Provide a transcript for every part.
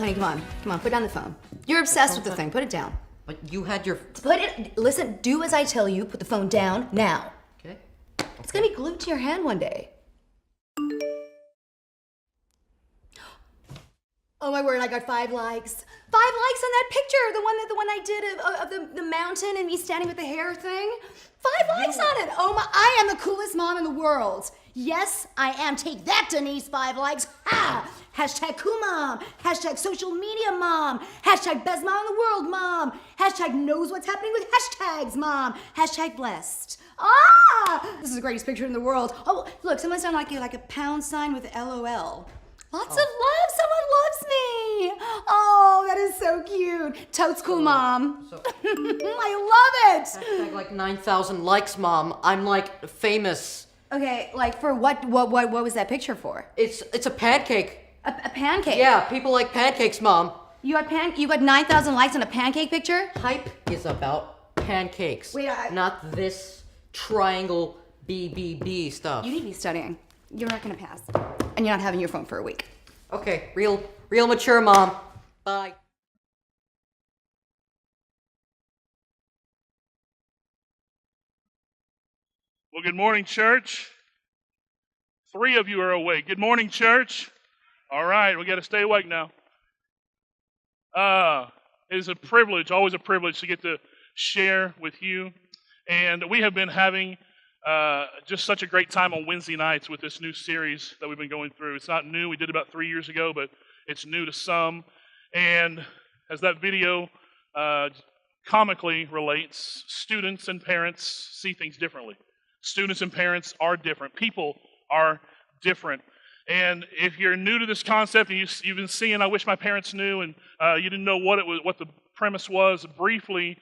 Honey, come on, put down the phone. You're obsessed with the thing, put it down. But you had your... Listen, do as I tell you, put the phone down now. Okay. It's gonna be glued to your hand one day. Oh my word, I got 5 likes. 5 likes on that picture, the one I did of the mountain and me standing with the hair thing. 5 likes on it. Oh my, I am the coolest mom in the world. Yes, I am. Take that, Denise, 5 likes. Ha! Hashtag cool mom. Hashtag social media mom. Hashtag best mom in the world mom. Hashtag knows what's happening with hashtags mom. Hashtag blessed. Ah! This is the greatest picture in the world. Oh, look, someone's done like a pound sign with LOL. Lots of love. Someone loves me. Oh, that is so cute. Totes cool, Mom. I love it. Hashtag like 9,000 likes, Mom. I'm like famous. Okay, like for what was that picture for? It's a pancake. A pancake? Yeah, people like pancakes, Mom. You got 9,000 likes on a pancake picture? Hype is about pancakes. Wait, not this triangle BBB stuff. You need to be studying. You're not gonna pass. And you're not having your phone for a week. Okay, real mature, Mom. Bye. Well, good morning, church. 3 of you are awake. Good morning, church. All right, we got to stay awake now. It is a privilege, always a privilege to get to share with you. And we have been having just such a great time on Wednesday nights with this new series that we've been going through. It's not new. We did it about 3 years ago, but it's new to some. And as that video comically relates, students and parents see things differently. Students and parents are different. People are different. And if you're new to this concept and you've been seeing I Wish My Parents Knew and you didn't know what the premise was, briefly,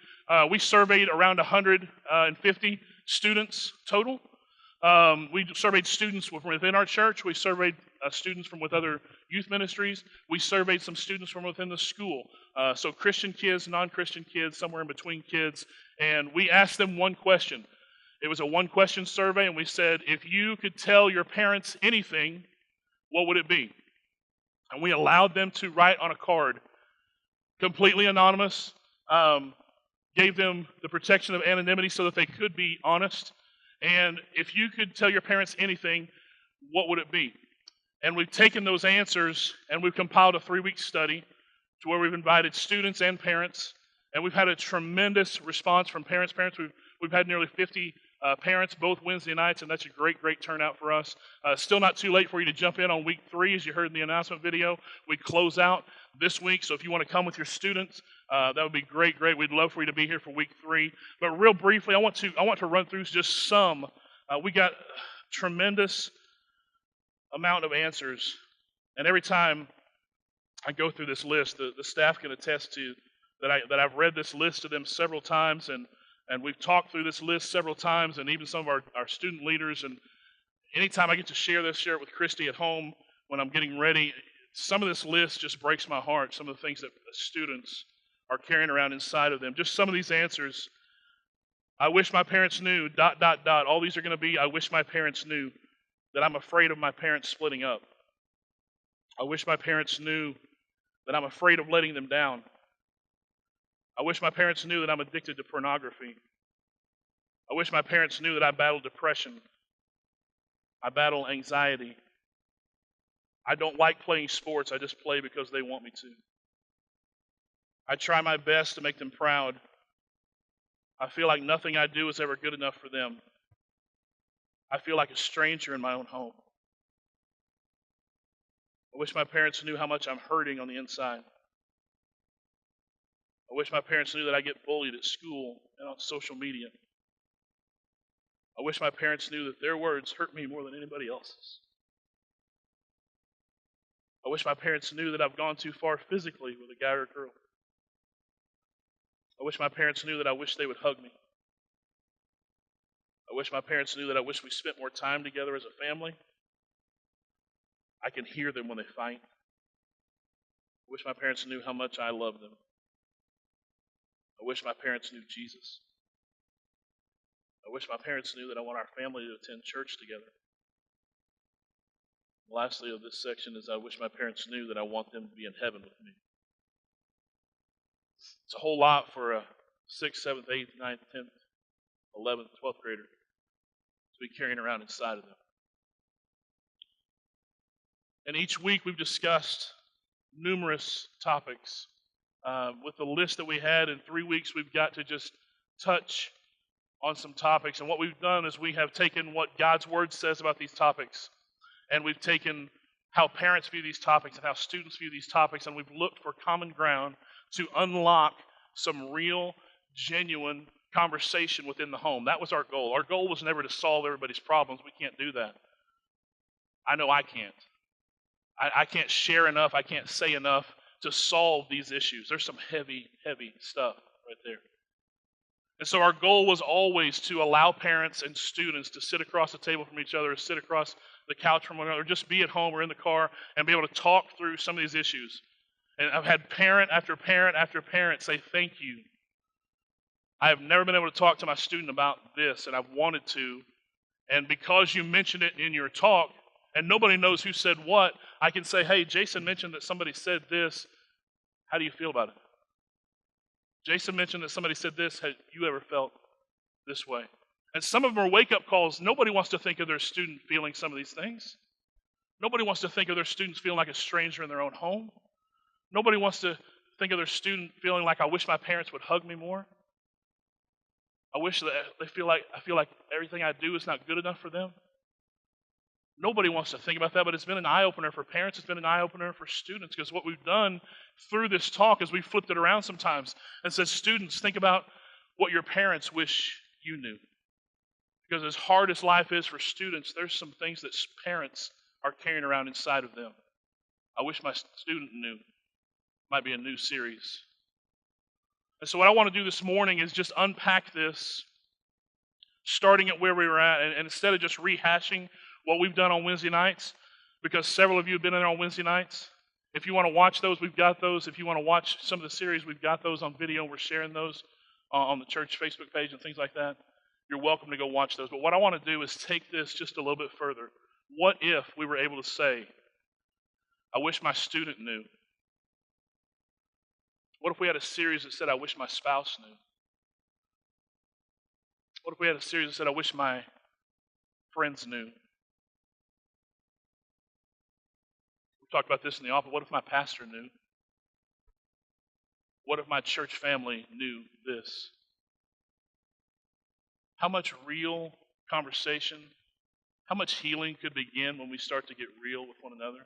we surveyed around 150 students total. We surveyed students from within our church. We surveyed students from with other youth ministries. We surveyed some students from within the school. So Christian kids, non-Christian kids, somewhere in between kids. And we asked them one question. It was a one-question survey, and we said, if you could tell your parents anything, what would it be? And we allowed them to write on a card, completely anonymous, gave them the protection of anonymity so that they could be honest. And if you could tell your parents anything, what would it be? And we've taken those answers, and we've compiled a 3-week study to where we've invited students and parents, and we've had a tremendous response from parents. We've had nearly 50 parents both Wednesday nights, and that's a great turnout for us. Still not too late for you to jump in on week 3, as you heard in the announcement video. We close out this week, so if you want to come with your students, that would be great. We'd love for you to be here for week 3. But real briefly, I want to run through just some. We got a tremendous amount of answers, and every time I go through this list, the staff can attest to that I've read this list to them several times, and we've talked through this list several times, and even some of our student leaders. And anytime I get to share it with Christy at home when I'm getting ready, some of this list just breaks my heart, some of the things that students are carrying around inside of them. Just some of these answers. I wish my parents knew, ... All these are going to be, I wish my parents knew that I'm afraid of my parents splitting up. I wish my parents knew that I'm afraid of letting them down. I wish my parents knew that I'm addicted to pornography. I wish my parents knew that I battle depression. I battle anxiety. I don't like playing sports. I just play because they want me to. I try my best to make them proud. I feel like nothing I do is ever good enough for them. I feel like a stranger in my own home. I wish my parents knew how much I'm hurting on the inside. I wish my parents knew that I get bullied at school and on social media. I wish my parents knew that their words hurt me more than anybody else's. I wish my parents knew that I've gone too far physically with a guy or a girl. I wish my parents knew that I wish they would hug me. I wish my parents knew that I wish we spent more time together as a family. I can hear them when they fight. I wish my parents knew how much I love them. I wish my parents knew Jesus. I wish my parents knew that I want our family to attend church together. Lastly of this section is I wish my parents knew that I want them to be in heaven with me. It's a whole lot for a 6th, 7th, 8th, 9th, 10th, 11th, 12th grader to be carrying around inside of them. And each week we've discussed numerous topics. With the list that we had in 3 weeks, we've got to just touch on some topics. And what we've done is we have taken what God's Word says about these topics, and we've taken how parents view these topics and how students view these topics, and we've looked for common ground to unlock some real, genuine conversation within the home. That was our goal. Our goal was never to solve everybody's problems. We can't do that. I know I can't. I can't share enough. I can't say enough to solve these issues. There's some heavy, heavy stuff right there. And so our goal was always to allow parents and students to sit across the table from each other, or sit across the couch from one another, or just be at home or in the car and be able to talk through some of these issues. And I've had parent after parent after parent say, thank you. I have never been able to talk to my student about this, and I've wanted to. And because you mentioned it in your talk, and nobody knows who said what, I can say, hey, Jason mentioned that somebody said this. How do you feel about it? Jason mentioned that somebody said this. Have you ever felt this way? And some of them are wake-up calls. Nobody wants to think of their student feeling some of these things. Nobody wants to think of their students feeling like a stranger in their own home. Nobody wants to think of their student feeling like, I wish my parents would hug me more. I wish that I feel like everything I do is not good enough for them. Nobody wants to think about that, but it's been an eye-opener for parents. It's been an eye-opener for students, because what we've done through this talk is we've flipped it around sometimes and said, students, think about what your parents wish you knew. Because as hard as life is for students, there's some things that parents are carrying around inside of them. I wish my student knew. Might be a new series. And so what I want to do this morning is just unpack this, starting at where we were at, and instead of just rehashing what we've done on Wednesday nights, because several of you have been in there on Wednesday nights. If you want to watch those, we've got those. If you want to watch some of the series, we've got those on video. We're sharing those on the church Facebook page and things like that. You're welcome to go watch those. But what I want to do is take this just a little bit further. What if we were able to say, I wish my student knew? What if we had a series that said, I wish my spouse knew? What if we had a series that said, I wish my friends knew? Talked about this in the office. What if my pastor knew? What if my church family knew this? How much real conversation, how much healing could begin when we start to get real with one another?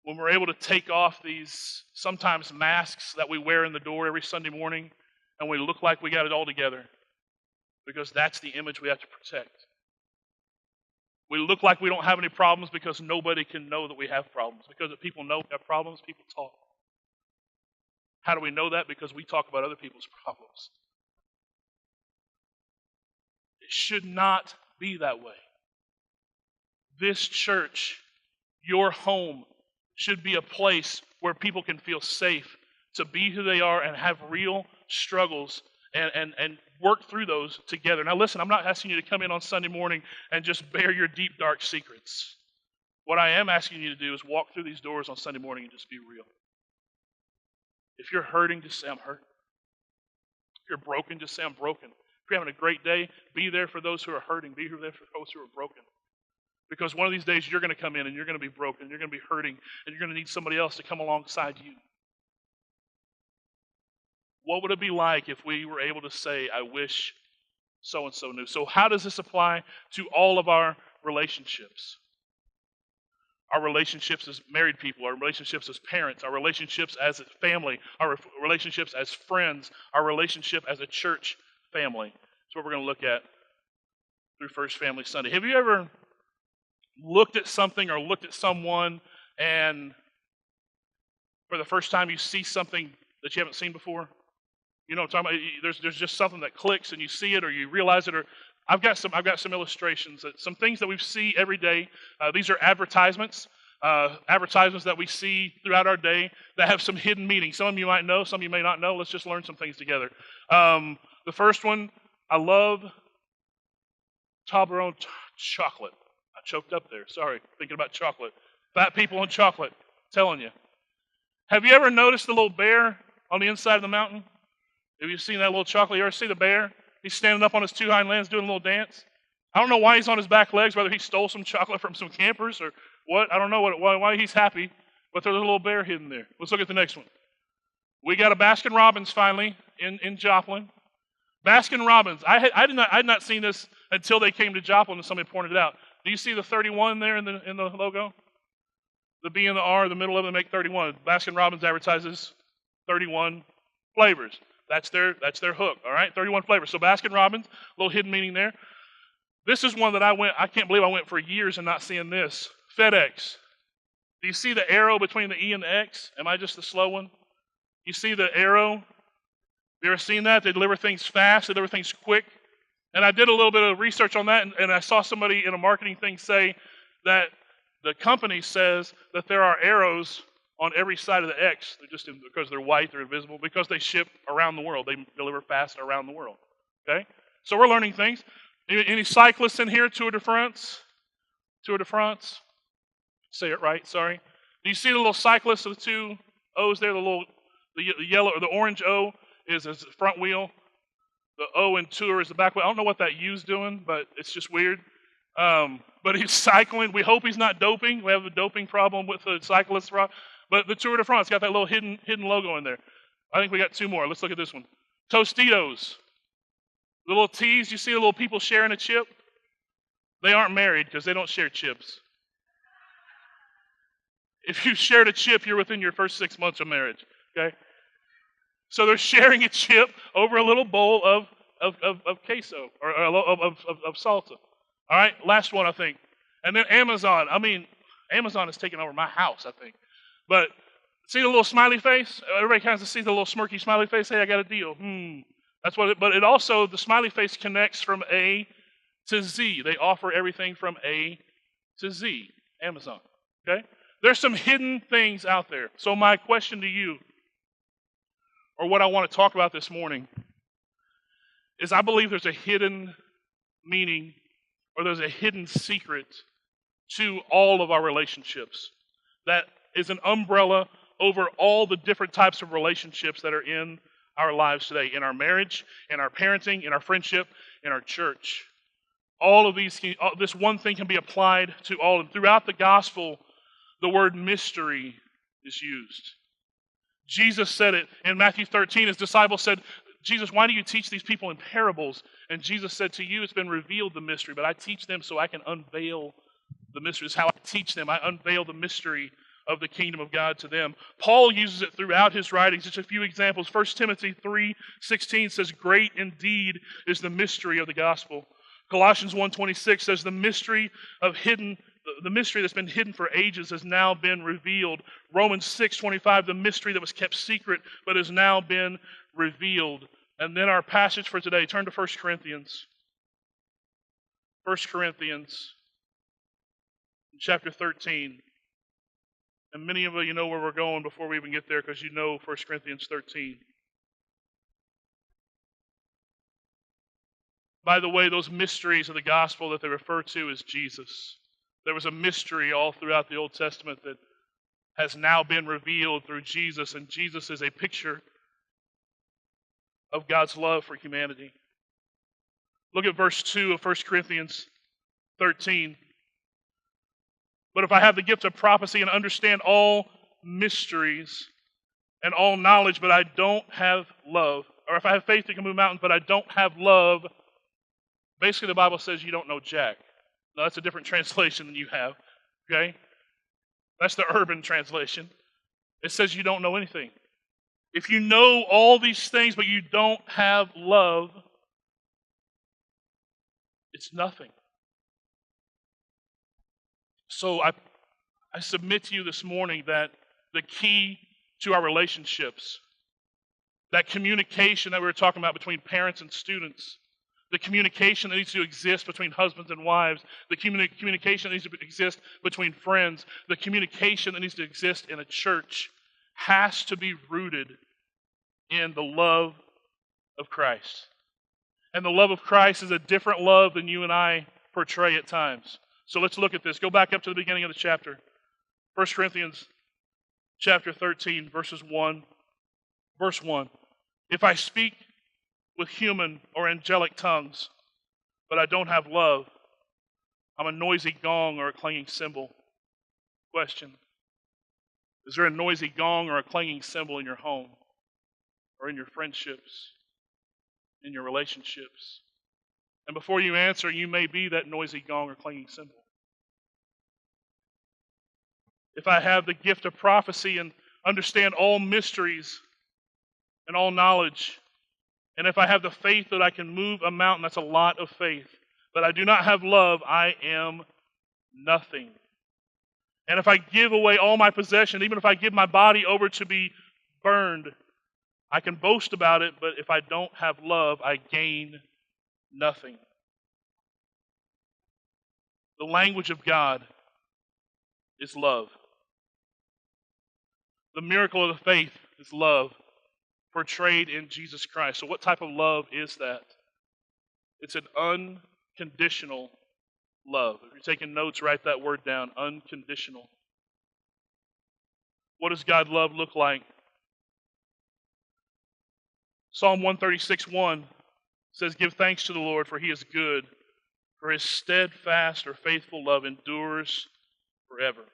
When we're able to take off these sometimes masks that we wear in the door every Sunday morning, and we look like we got it all together, because that's the image we have to protect. We look like we don't have any problems because nobody can know that we have problems. Because if people know we have problems, people talk. How do we know that? Because we talk about other people's problems. It should not be that way. This church, your home, should be a place where people can feel safe to be who they are and have real struggles and work through those together. Now listen, I'm not asking you to come in on Sunday morning and just bare your deep, dark secrets. What I am asking you to do is walk through these doors on Sunday morning and just be real. If you're hurting, just say, I'm hurt. If you're broken, just say, I'm broken. If you're having a great day, be there for those who are hurting. Be there for those who are broken. Because one of these days you're going to come in and you're going to be broken, you're going to be hurting, and you're going to need somebody else to come alongside you. What would it be like if we were able to say, I wish so-and-so knew? So how does this apply to all of our relationships? Our relationships as married people, our relationships as parents, our relationships as a family, our relationships as friends, our relationship as a church family. That's what we're going to look at through First Family Sunday. Have you ever looked at something or looked at someone, and for the first time you see something that you haven't seen before? You know what I'm talking about? There's just something that clicks and you see it or you realize it. Or I've got some illustrations, some things that we see every day. These are advertisements that we see throughout our day that have some hidden meaning. Some of you might know, some of you may not know. Let's just learn some things together. The first one, I love Toblerone chocolate. I choked up there. Sorry, thinking about chocolate. Fat people and chocolate. Telling you. Have you ever noticed the little bear on the inside of the mountain? Have you seen that little chocolate? You ever see the bear? He's standing up on his two hind legs doing a little dance. I don't know why he's on his back legs, whether he stole some chocolate from some campers or what. I don't know why he's happy, but there's a little bear hidden there. Let's look at the next one. We got a Baskin Robbins finally in Joplin. Baskin Robbins. I had not seen this until they came to Joplin and somebody pointed it out. Do you see the 31 there in the logo? The B and the R, the middle of them make 31. Baskin Robbins advertises 31 flavors. That's their hook, all right? 31 flavors. So Baskin Robbins, a little hidden meaning there. This is one that I can't believe I went for years and not seeing this. FedEx. Do you see the arrow between the E and the X? Am I just the slow one? You see the arrow? You ever seen that? They deliver things fast, they deliver things quick. And I did a little bit of research on that, and I saw somebody in a marketing thing say that the company says that there are arrows on every side of the X. They're just because they're white, they're invisible, because they ship around the world. They deliver fast around the world. Okay? So we're learning things. Any cyclists in here? Tour de France? Tour de France? Say it right, sorry. Do you see the little cyclists of the two O's there? The yellow or the orange O is the front wheel. The O in tour is the back wheel. I don't know what that U's doing, but it's just weird. But he's cycling. We hope he's not doping. We have a doping problem with the cyclists. But the Tour de France got that little hidden logo in there. I think we got two more. Let's look at this one. Tostitos. The little T's. You see the little people sharing a chip? They aren't married because they don't share chips. If you shared a chip, you're within your first 6 months of marriage. Okay? So they're sharing a chip over a little bowl of queso or of salsa. All right, last one, I think. And then Amazon. I mean, Amazon has taken over my house, I think. But see the little smiley face? Everybody kind of sees the little smirky smiley face. Hey, I got a deal. That's what but it also, the smiley face connects from A to Z. They offer everything from A to Z. Amazon. Okay? There's some hidden things out there. So my question to you, or what I want to talk about this morning, is I believe there's a hidden meaning or there's a hidden secret to all of our relationships that is an umbrella over all the different types of relationships that are in our lives today, in our marriage, in our parenting, in our friendship, in our church. All of these, this one thing can be applied to all. And throughout the gospel, the word mystery is used. Jesus said it in Matthew 13. His disciples said, Jesus, why do you teach these people in parables? And Jesus said, to you it's been revealed the mystery, but I teach them so I can unveil the mystery. It's how I teach them. I unveil the mystery of the kingdom of God to them. Paul uses it throughout his writings. Just a few examples. 1 Timothy 3:16 says, great indeed is the mystery of the gospel. Colossians 1:26 says, the mystery that's been hidden for ages has now been revealed. Romans 6:25, the mystery that was kept secret but has now been revealed. And then our passage for today, turn to 1 Corinthians. 1 Corinthians chapter 13. And many of you know where we're going before we even get there because you know 1 Corinthians 13. By the way, those mysteries of the gospel that they refer to is Jesus. There was a mystery all throughout the Old Testament that has now been revealed through Jesus, and Jesus is a picture of God's love for humanity. Look at verse 2 of 1 Corinthians 13. But if I have the gift of prophecy and understand all mysteries and all knowledge, but I don't have love, or if I have faith that can move mountains, but I don't have love, basically the Bible says you don't know jack. Now that's a different translation than you have, okay? That's the urban translation. It says you don't know anything. If you know all these things, but you don't have love, it's nothing. So I submit to you this morning that the key to our relationships, that communication that we were talking about between parents and students, the communication that needs to exist between husbands and wives, the communication that needs to exist between friends, the communication that needs to exist in a church has to be rooted in the love of Christ. And the love of Christ is a different love than you and I portray at times. So let's look at this. Go back up to the beginning of the chapter. 1 Corinthians chapter 13, verses 1 Verse 1. If I speak with human or angelic tongues, but I don't have love, I'm a noisy gong or a clanging cymbal. Question. Is there a noisy gong or a clanging cymbal in your home, or in your friendships, in your relationships? And before you answer, you may be that noisy gong or clanging cymbal. If I have the gift of prophecy and understand all mysteries and all knowledge, and if I have the faith that I can move a mountain, that's a lot of faith, but I do not have love, I am nothing. And if I give away all my possession, even if I give my body over to be burned, I can boast about it, but if I don't have love, I gain nothing. The language of God is love. The miracle of the faith is love, portrayed in Jesus Christ. So what type of love is that? It's an unconditional love. If you're taking notes, write that word down, unconditional. What does God love look like? Psalm 136:1 says, "Give thanks to the Lord, for he is good, for his steadfast or faithful love endures forever."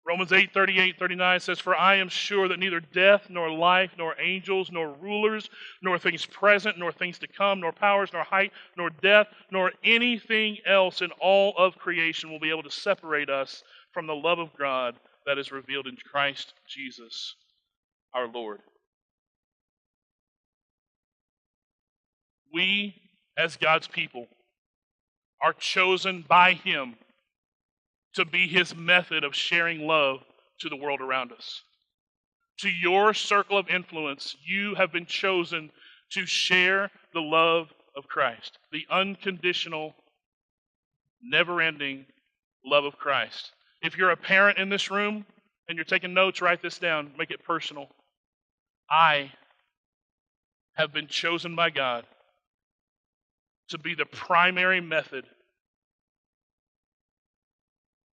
Romans 8:38-39 says, "For I am sure that neither death, nor life, nor angels, nor rulers, nor things present, nor things to come, nor powers, nor height, nor depth, nor anything else in all of creation will be able to separate us from the love of God that is revealed in Christ Jesus our Lord." We, as God's people, are chosen by him to be his method of sharing love to the world around us. To your circle of influence, you have been chosen to share the love of Christ, the unconditional, never-ending love of Christ. If you're a parent in this room and you're taking notes, write this down, make it personal. I have been chosen by God to be the primary method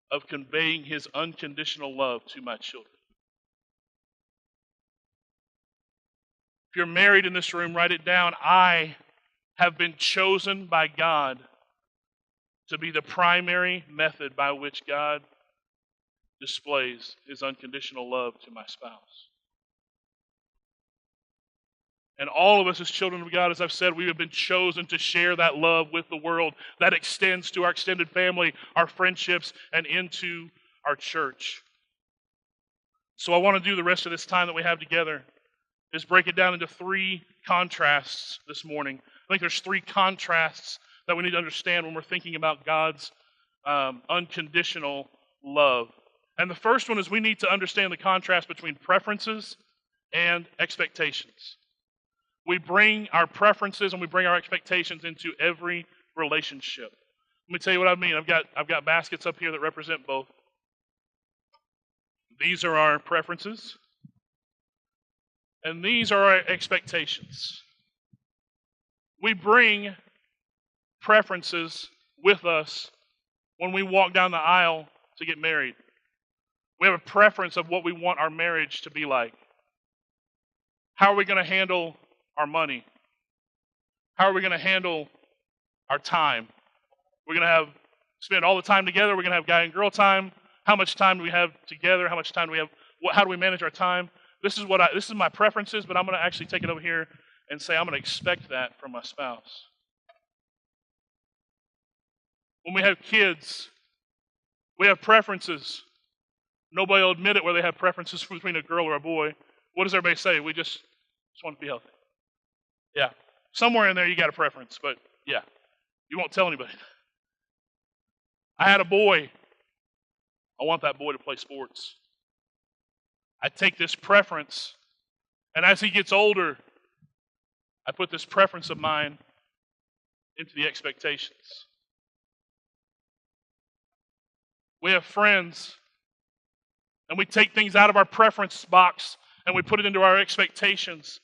of conveying his unconditional love to my children. If you're married in this room, write it down. I have been chosen by God to be the primary method by which God displays his unconditional love to my spouse. And all of us as children of God, as I've said, we have been chosen to share that love with the world. That extends to our extended family, our friendships, and into our church. So I want to do the rest of this time that we have together is break it down into three contrasts this morning. I think there's three contrasts that we need to understand when we're thinking about God's unconditional love. And the first one is we need to understand the contrast between preferences and expectations. We bring our preferences and we bring our expectations into every relationship. Let me tell you what I mean. I've got baskets up here that represent both. These are our preferences, and these are our expectations. We bring preferences with us when we walk down the aisle to get married. We have a preference of what we want our marriage to be like. How are we going to handle our money? How are we going to handle our time? We're going to spend all the time together. We're going to have guy and girl time. How much time do we have together? How much time do we have? How do we manage our time? This is my preferences, but I'm going to actually take it over here and say I'm going to expect that from my spouse. When we have kids, we have preferences. Nobody will admit it where they have preferences between a girl or a boy. What does everybody say? We just want to be healthy. Yeah. Somewhere in there you got a preference, but yeah. You won't tell anybody. I had a boy. I want that boy to play sports. I take this preference, and as he gets older, I put this preference of mine into the expectations. We have friends, and we take things out of our preference box and we put it into our expectations.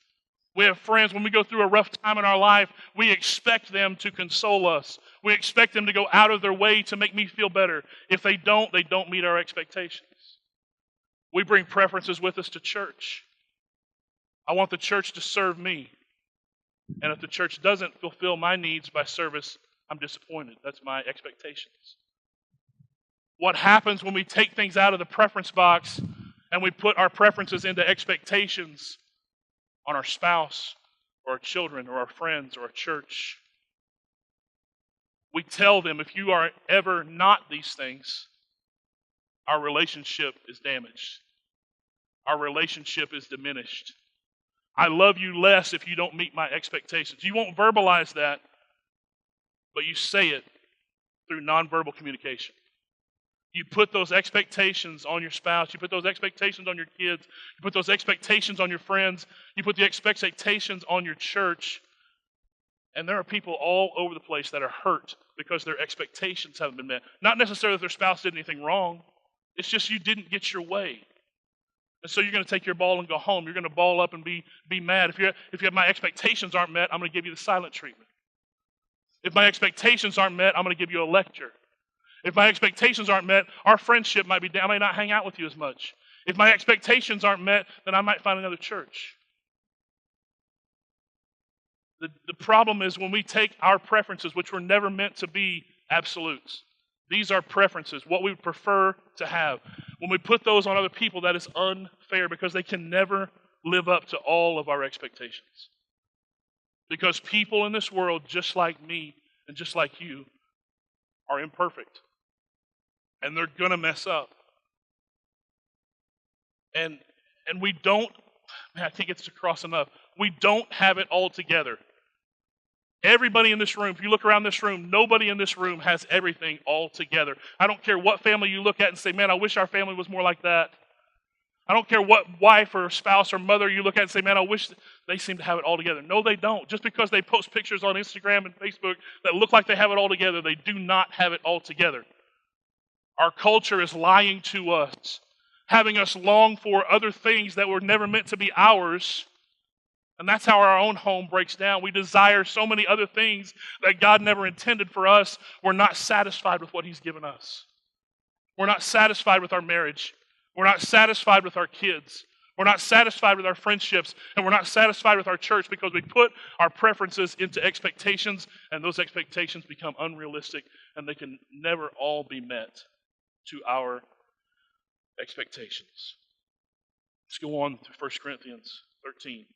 We have friends, when we go through a rough time in our life, we expect them to console us. We expect them to go out of their way to make me feel better. If they don't meet our expectations. We bring preferences with us to church. I want the church to serve me. And if the church doesn't fulfill my needs by service, I'm disappointed. That's my expectations. What happens when we take things out of the preference box and we put our preferences into expectations on our spouse or our children or our friends or our church? We tell them, if you are ever not these things, our relationship is damaged. Our relationship is diminished. I love you less if you don't meet my expectations. You won't verbalize that, but you say it through nonverbal communication. You put those expectations on your spouse. You put those expectations on your kids. You put those expectations on your friends. You put the expectations on your church. And there are people all over the place that are hurt because their expectations haven't been met. Not necessarily that their spouse did anything wrong. It's just you didn't get your way. And so you're going to take your ball and go home. You're going to ball up and be mad. If you have my expectations aren't met, I'm going to give you the silent treatment. If my expectations aren't met, I'm going to give you a lecture. If my expectations aren't met, our friendship might be down. I may not hang out with you as much. If my expectations aren't met, then I might find another church. The problem is when we take our preferences, which were never meant to be absolutes. These are preferences, what we would prefer to have. When we put those on other people, that is unfair because they can never live up to all of our expectations. Because people in this world, just like me and just like you, are imperfect. And they're going to mess up. And we don't, man, I think it's across enough. We don't have it all together. Everybody in this room, if you look around this room, nobody in this room has everything all together. I don't care what family you look at and say, man, I wish our family was more like that. I don't care what wife or spouse or mother you look at and say, man, I wish they seem to have it all together. No, they don't. Just because they post pictures on Instagram and Facebook that look like they have it all together, they do not have it all together. Our culture is lying to us, having us long for other things that were never meant to be ours. And that's how our own home breaks down. We desire so many other things that God never intended for us. We're not satisfied with what He's given us. We're not satisfied with our marriage. We're not satisfied with our kids. We're not satisfied with our friendships. And we're not satisfied with our church because we put our preferences into expectations, and those expectations become unrealistic, and they can never all be met to our expectations. Let's go on to 1 Corinthians 13.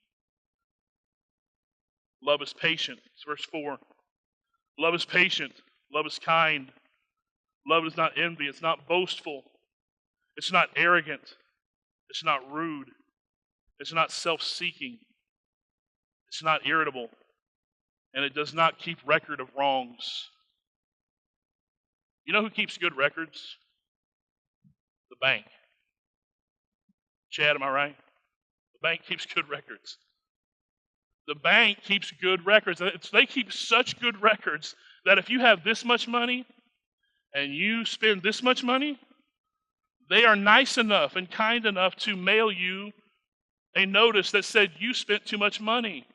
Love is patient. It's verse 4. Love is patient. Love is kind. Love is not envy. It's not boastful. It's not arrogant. It's not rude. It's not self-seeking. It's not irritable. And it does not keep record of wrongs. You know who keeps good records? The bank. Chad, am I right? The bank keeps good records. The bank keeps good records. They keep such good records that if you have this much money and you spend this much money, they are nice enough and kind enough to mail you a notice that said you spent too much money.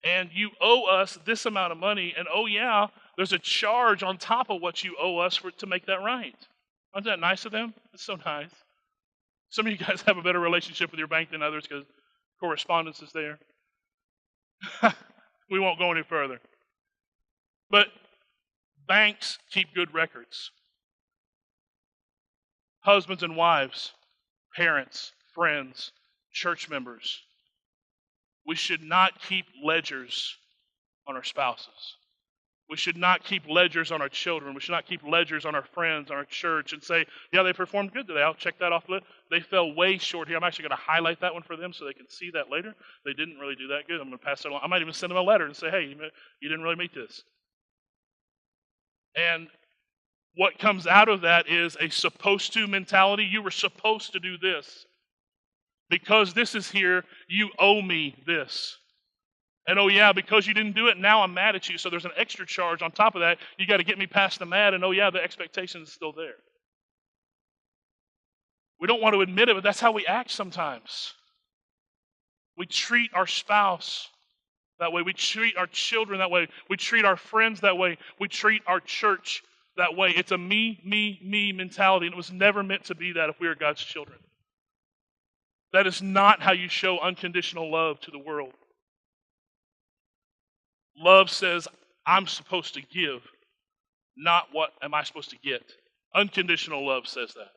And you owe us this amount of money. And oh yeah, there's a charge on top of what you owe us to make that right. Isn't that nice of them? It's so nice. Some of you guys have a better relationship with your bank than others because correspondence is there. We won't go any further. But banks keep good records. Husbands and wives, parents, friends, church members. We should not keep ledgers on our spouses. We should not keep ledgers on our children. We should not keep ledgers on our friends, on our church, and say, yeah, they performed good today. I'll check that off. They fell way short here. I'm actually going to highlight that one for them so they can see that later. They didn't really do that good. I'm going to pass that along. I might even send them a letter and say, hey, you didn't really meet this. And what comes out of that is a supposed to mentality. You were supposed to do this. Because this is here, you owe me this. And oh yeah, because you didn't do it, now I'm mad at you. So there's an extra charge on top of that. You got to get me past the mad, and oh yeah, the expectation is still there. We don't want to admit it, but that's how we act sometimes. We treat our spouse that way. We treat our children that way. We treat our friends that way. We treat our church that way. It's a me mentality, and it was never meant to be that if we are God's children. That is not how you show unconditional love to the world. Love says, I'm supposed to give, not what am I supposed to get. Unconditional love says that.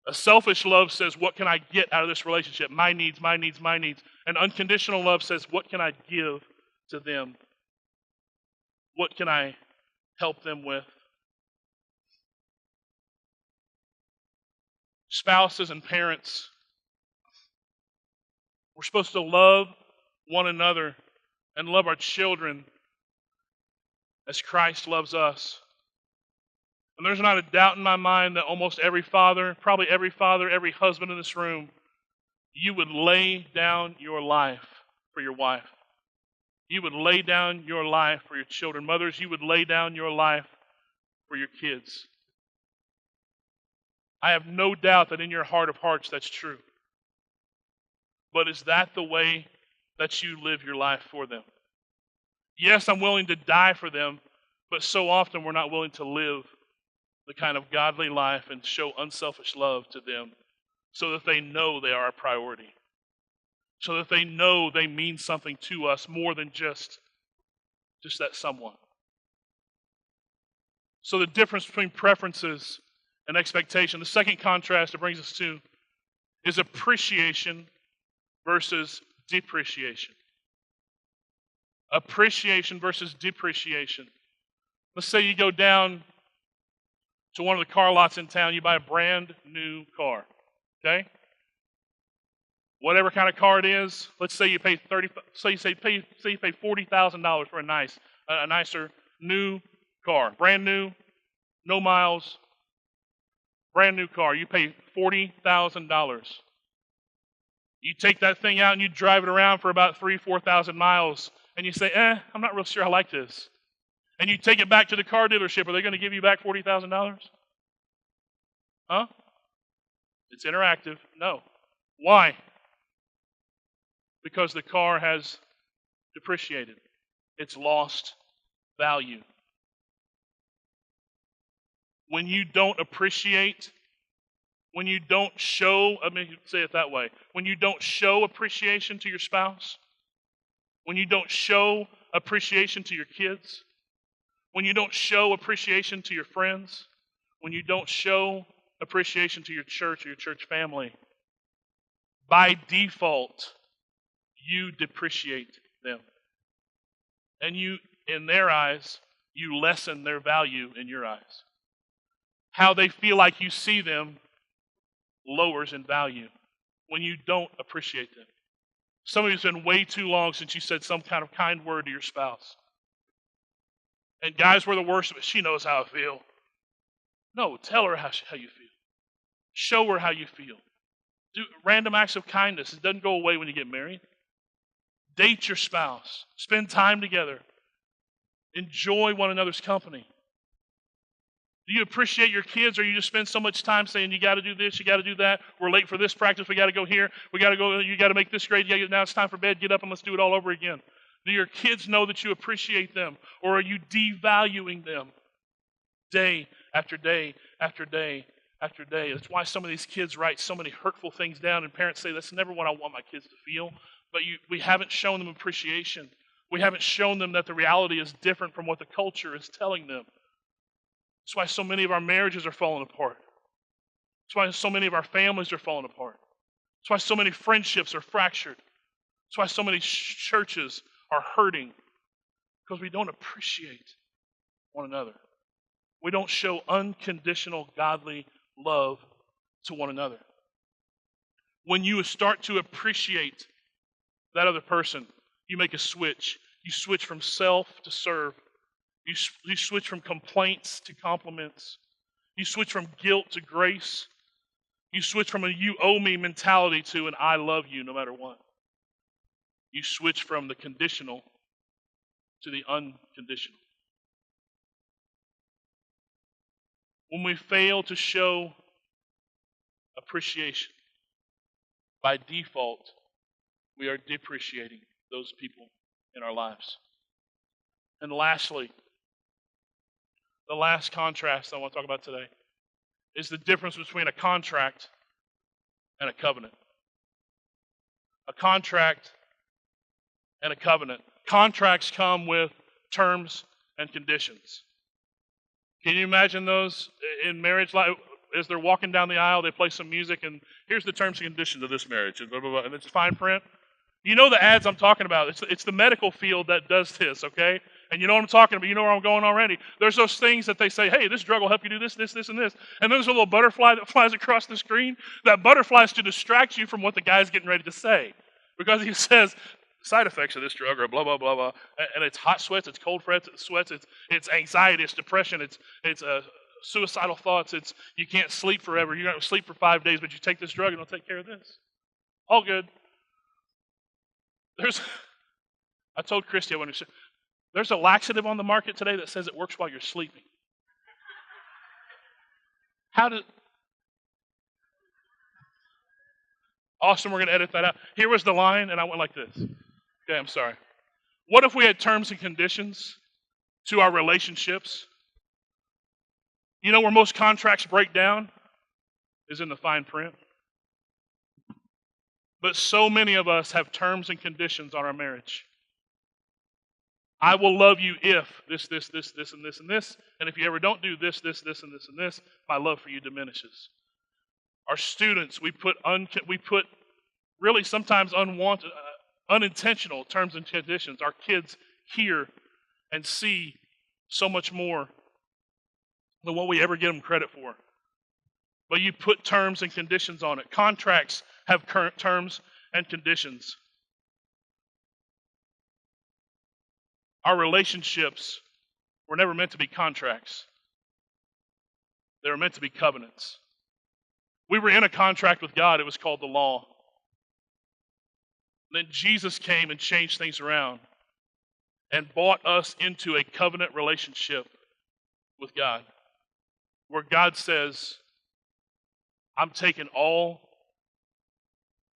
A selfish love says, what can I get out of this relationship? My needs, my needs, my needs. And unconditional love says, what can I give to them? What can I help them with? Spouses and parents, we're supposed to love one another and love our children as Christ loves us. And there's not a doubt in my mind that almost every father, every husband in this room, you would lay down your life for your wife. You would lay down your life for your children. Mothers, you would lay down your life for your kids. I have no doubt that in your heart of hearts that's true. But is that the way that you live your life for them? Yes, I'm willing to die for them, but so often we're not willing to live the kind of godly life and show unselfish love to them so that they know they are a priority, so that they know they mean something to us more than just that someone. So the difference between preferences and expectation, the second contrast it brings us to is appreciation versus depreciation. Appreciation versus depreciation. Let's say you go down to one of the car lots in town, you buy a brand new car, okay? Whatever kind of car it is, let's say you pay $40,000 for a nicer new car, brand new, no miles, brand new car. You pay $40,000. You take that thing out and you drive it around for about 4,000 miles, and you say, I'm not real sure I like this. And you take it back to the car dealership. Are they going to give you back $40,000? Huh? It's interactive. No. Why? Because the car has depreciated. It's lost value. When you don't appreciate, when you don't show, say it that way, when you don't show appreciation to your spouse, when you don't show appreciation to your kids, when you don't show appreciation to your friends, when you don't show appreciation to your church or your church family, by default, you depreciate them. And you, in their eyes, you lessen their value in your eyes. How they feel like you see them lowers in value when you don't appreciate them. Some of you, it's been way too long since you said some kind of kind word to your spouse. And guys, we're the worst of it. She knows how I feel. No, tell her how you feel. Show her how you feel. Do random acts of kindness. It doesn't go away when you get married. Date your spouse. Spend time together. Enjoy one another's company. Do you appreciate your kids, or you just spend so much time saying, you got to do this, you got to do that, we're late for this practice, we got to go here, we got to go, you got to make this grade, now it's time for bed, get up and let's do it all over again. Do your kids know that you appreciate them, or are you devaluing them day after day after day after day? That's why some of these kids write so many hurtful things down, and parents say, that's never what I want my kids to feel. But we haven't shown them appreciation. We haven't shown them that the reality is different from what the culture is telling them. That's why so many of our marriages are falling apart. That's why so many of our families are falling apart. That's why so many friendships are fractured. That's why so many churches are hurting, because we don't appreciate one another. We don't show unconditional godly love to one another. When you start to appreciate that other person, you make a switch. You switch from self to serve. You switch from complaints to compliments. You switch from guilt to grace. You switch from a you owe me mentality to an I love you no matter what. You switch from the conditional to the unconditional. When we fail to show appreciation, by default, we are depreciating those people in our lives. And lastly, the last contrast I want to talk about today is the difference between a contract and a covenant. a contract, and a covenant. Contracts come with terms and conditions. Can you imagine those in marriage? Like, as they're walking down the aisle, they play some music, and here's the terms and conditions of this marriage, and blah, blah, blah, and it's fine print. You know the ads I'm talking about. It's the medical field that does this, okay? And you know what I'm talking about. You know where I'm going already. There's those things that they say, hey, this drug will help you do this, this, this, and this. And there's a little butterfly that flies across the screen. That butterfly is to distract you from what the guy's getting ready to say. Because he says, side effects of this drug are blah, blah, blah, blah. And it's hot sweats, it's cold sweats, it's anxiety, it's depression, it's suicidal thoughts, it's you can't sleep forever. You're going to sleep for 5 days, but you take this drug and it'll take care of this. All good. I told Christy, there's a laxative on the market today that says it works while you're sleeping. Austin, we're going to edit that out. Here was the line, and I went like this. Okay, I'm sorry. What if we had terms and conditions to our relationships? You know where most contracts break down? Is in the fine print. But so many of us have terms and conditions on our marriage. I will love you if this, this, this, this, and this, and this. And if you ever don't do this, this, this, and this, and this, my love for you diminishes. Our students, we put really sometimes unwanted, unintentional terms and conditions. Our kids hear and see so much more than what we ever give them credit for. But you put terms and conditions on it. Contracts have current terms and conditions. Our relationships were never meant to be contracts. They were meant to be covenants. We were in a contract with God. It was called the law. Then Jesus came and changed things around and brought us into a covenant relationship with God, where God says, I'm taking all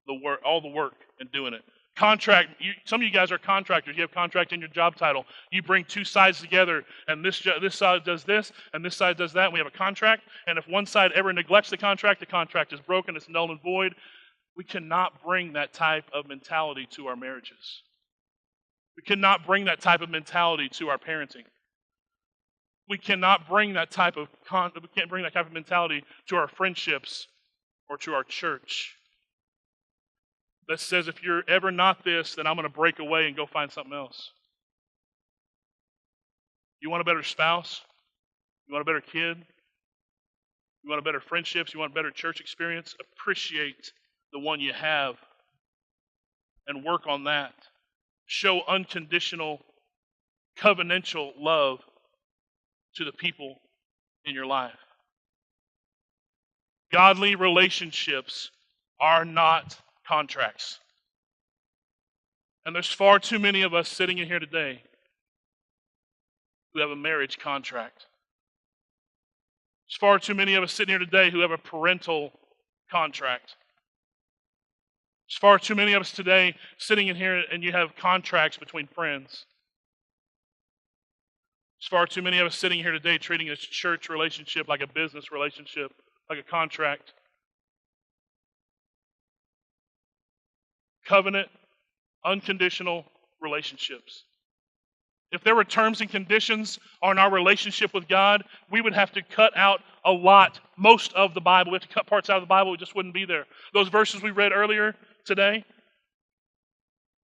the work and doing it. Contract. Some of you guys are contractors. You have contract in your job title. You bring two sides together, and this side does this, and this side does that. And we have a contract, and if one side ever neglects the contract is broken. It's null and void. We cannot bring that type of mentality to our marriages. We cannot bring that type of mentality to our parenting. We cannot bring that type of mentality to our friendships or to our church. That says, if you're ever not this, then I'm going to break away and go find something else. You want a better spouse? You want a better kid? You want a better friendships? You want a better church experience? Appreciate the one you have and work on that. Show unconditional, covenantal love to the people in your life. Godly relationships are not contracts. And there's far too many of us sitting in here today who have a marriage contract. There's far too many of us sitting here today who have a parental contract. There's far too many of us today sitting in here and you have contracts between friends. There's far too many of us sitting here today treating a church relationship like a business relationship, like a contract. Covenant, unconditional relationships. If there were terms and conditions on our relationship with God, we would have to cut out most of the Bible. We have to cut parts out of the Bible, it just wouldn't be there. Those verses we read earlier today,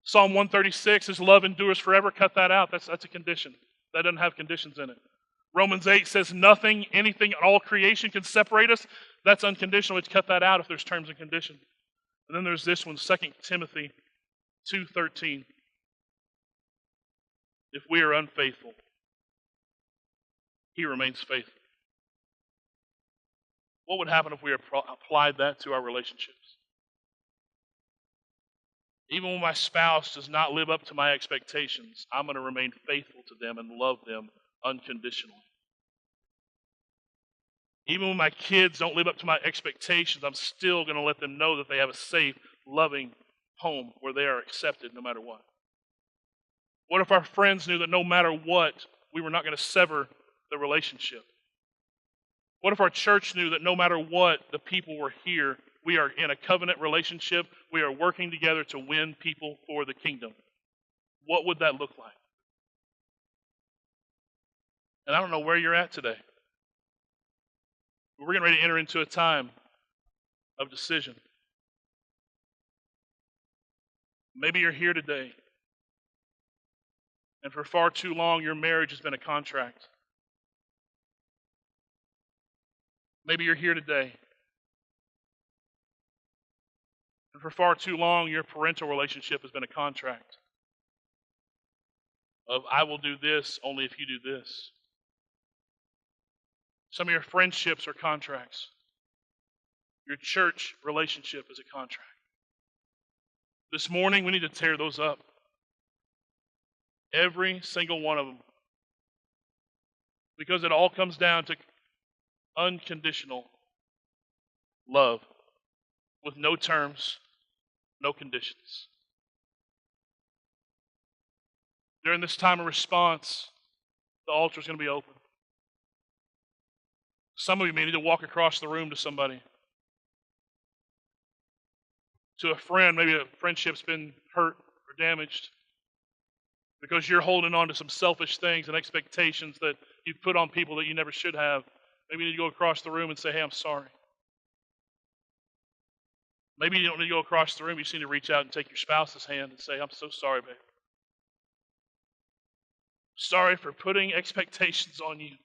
Psalm 136, His love endures forever, cut that out. That's a condition. That doesn't have conditions in it. Romans 8 says nothing, anything, all creation can separate us. That's unconditional. Let's cut that out if there's terms and conditions. And then there's this one, 2 Timothy 2:13. If we are unfaithful, He remains faithful. What would happen if we applied that to our relationships? Even when my spouse does not live up to my expectations, I'm going to remain faithful to them and love them unconditionally. Even when my kids don't live up to my expectations, I'm still going to let them know that they have a safe, loving home where they are accepted no matter what. What if our friends knew that no matter what, we were not going to sever the relationship? What if our church knew that no matter what, the people were here we are in a covenant relationship. We are working together to win people for the kingdom. What would that look like? And I don't know where you're at today. We're getting ready to enter into a time of decision. Maybe you're here today, and for far too long your marriage has been a contract. Maybe you're here today, and for far too long your parental relationship has been a contract of I will do this only if you do this. Some of your friendships are contracts. Your church relationship is a contract. This morning, we need to tear those up. Every single one of them. Because it all comes down to unconditional love with no terms, no conditions. During this time of response, the altar is going to be open. Some of you may need to walk across the room to somebody. To a friend, maybe a friendship's been hurt or damaged because you're holding on to some selfish things and expectations that you've put on people that you never should have. Maybe you need to go across the room and say, hey, I'm sorry. Maybe you don't need to go across the room. You just need to reach out and take your spouse's hand and say, I'm so sorry, babe. Sorry for putting expectations on you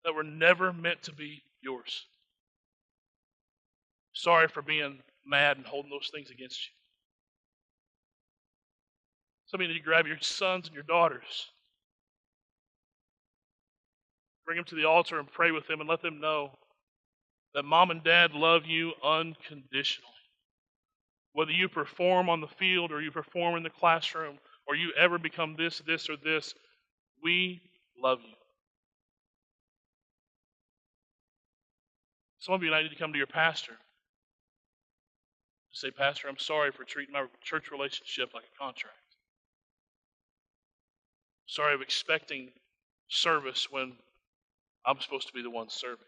that were never meant to be yours. Sorry for being mad and holding those things against you. Some of you need to grab your sons and your daughters. Bring them to the altar and pray with them and let them know that mom and dad love you unconditionally. Whether you perform on the field or you perform in the classroom or you ever become this, or this, we love you. Some of you need to come to your pastor. Say, Pastor, I'm sorry for treating my church relationship like a contract. Sorry of expecting service when I'm supposed to be the one serving.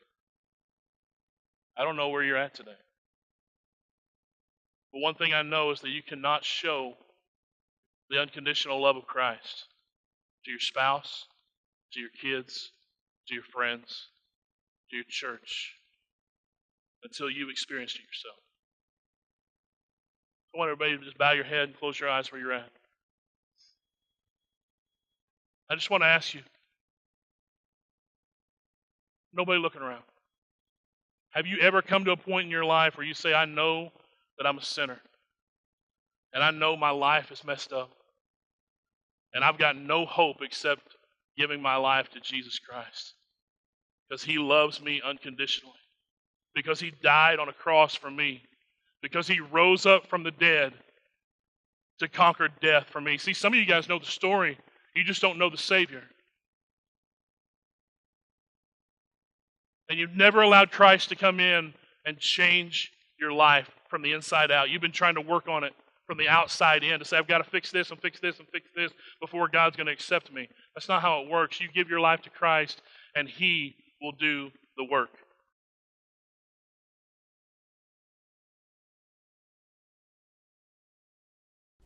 I don't know where you're at today. But one thing I know is that you cannot show the unconditional love of Christ to your spouse, to your kids, to your friends, to your church, until you've experienced it yourself. I want everybody to just bow your head and close your eyes where you're at. I just want to ask you, nobody looking around, have you ever come to a point in your life where you say, I know that I'm a sinner, and I know my life is messed up, and I've got no hope except giving my life to Jesus Christ, because He loves me unconditionally, because He died on a cross for me, because He rose up from the dead to conquer death for me. See, some of you guys know the story. You just don't know the Savior. And you've never allowed Christ to come in and change your life from the inside out. You've been trying to work on it from the outside in to say, I've got to fix this and fix this and fix this before God's going to accept me. That's not how it works. You give your life to Christ and He will do the work.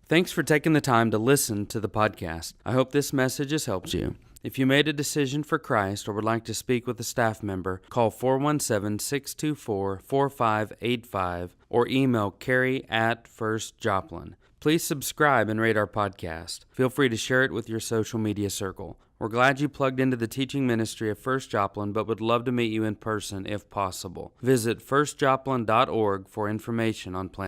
Thanks for taking the time to listen to the podcast. I hope this message has helped you. If you made a decision for Christ or would like to speak with a staff member, call 417-624-4585 or email Carrie@FirstJoplin. Please subscribe and rate our podcast. Feel free to share it with your social media circle. We're glad you plugged into the teaching ministry of First Joplin, but would love to meet you in person if possible. Visit firstjoplin.org for information on plans.